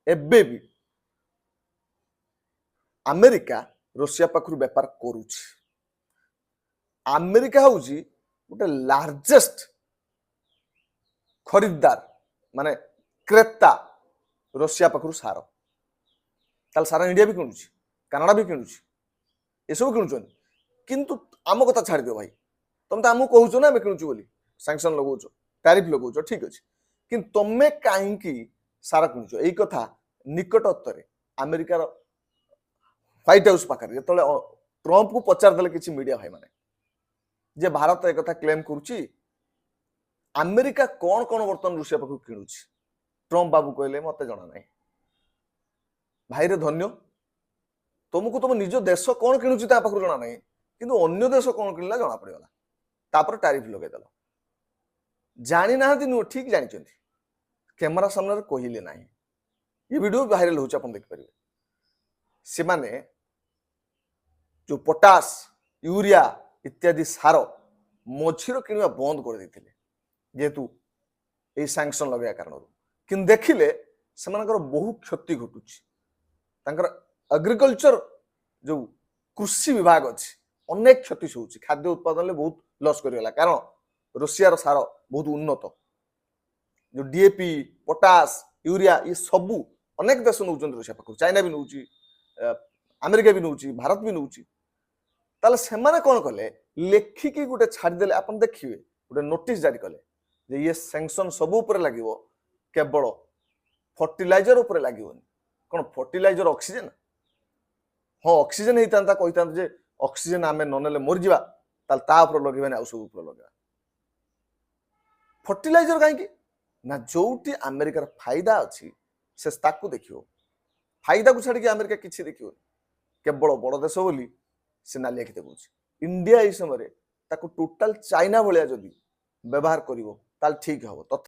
एबे भी America Russia पाखु व्यापार करुछि। अमेरिका हूँ गोटे लार्जेस्ट खरीदार माने क्रेता रशिया पाखु सार ताल सारा इंडिया भी किणुछि कनाडा भी किणुछि ये सब किणुछन किंतु आम कथा छाड़ दियो भाई तुम तो आमको कहूछ ना किणुछु बोली सैंक्शन लगौछ टैरिफ लगौछ ठीक अच्छे कि तुमे कहीं सारा किणुछ यही कथा निकटत्तर अमेरिकार व्हाइट हाउस पाखे जो ट्रंप को पचारदे किसी मीडिया भाई माने जे भारत एक कथा क्लेम करुच्ची अमेरिका कौन कौन बर्तमान रुषिया पाखु किणुछि ट्रंप बाबू कहले मत जना ना भाई रे धन्य तुमको तुम निज देश कौन किणुछि ता पाखु जना ना किंतु अन्य देश कौन किणला जना पड़गला तापर टैरिफ लगेदेल जानी ना नुह ठीक जानी कैमेरा सामने कहले ना ये वीडियो वायरल होछ अपन देख पारे से माने जो पोटास यूरिया इत्यादि सार मझीर किणवा बंद कर देते जेहेतु ये सैंक्शन लगे कारण कि देखिले से बहु क्षति घटुची एग्रीकल्चर जो कृषि विभाग अच्छी अनेक क्षति होची खाद्य उत्पादन बहुत लॉस करगला कारण रशियार सार बहुत उन्नत जो डीएपी पोटास यूरिया ये सबू अनेक देश नौ रशिया पाख चाइना भी नौ अमेरिका भी नौ भारत भी नौ ताले सेमाने कौन कले लेखिकी गोटे छाड़देले अपन देखिए गोटे नोटिस जारी कले जे ये सैंक्शन सबू ऊपर लागिवो केवल फर्टिलाइजर ऊपर लागिवोनी कौन फर्टिलाइजर ऑक्सीजन हाँ ऑक्सीजन होता कही जे ऑक्सीजन आमे ननेले मर जावा ताल ता ऊपर लगेबानी आउ सब ऊपर लगेबा फर्टिलाइजर कहीं ना जोटी अमेरिकार फायदा अच्छी से ताकू देखियो फायदा को छाड़ी अमेरिका किसी देखियो केवल बड़ देश बोली से नालिया खिते करुछि इंडिया ये समय टोटाल चाइना भाया जदि व्यवहार करिवो ताल ठीक हम।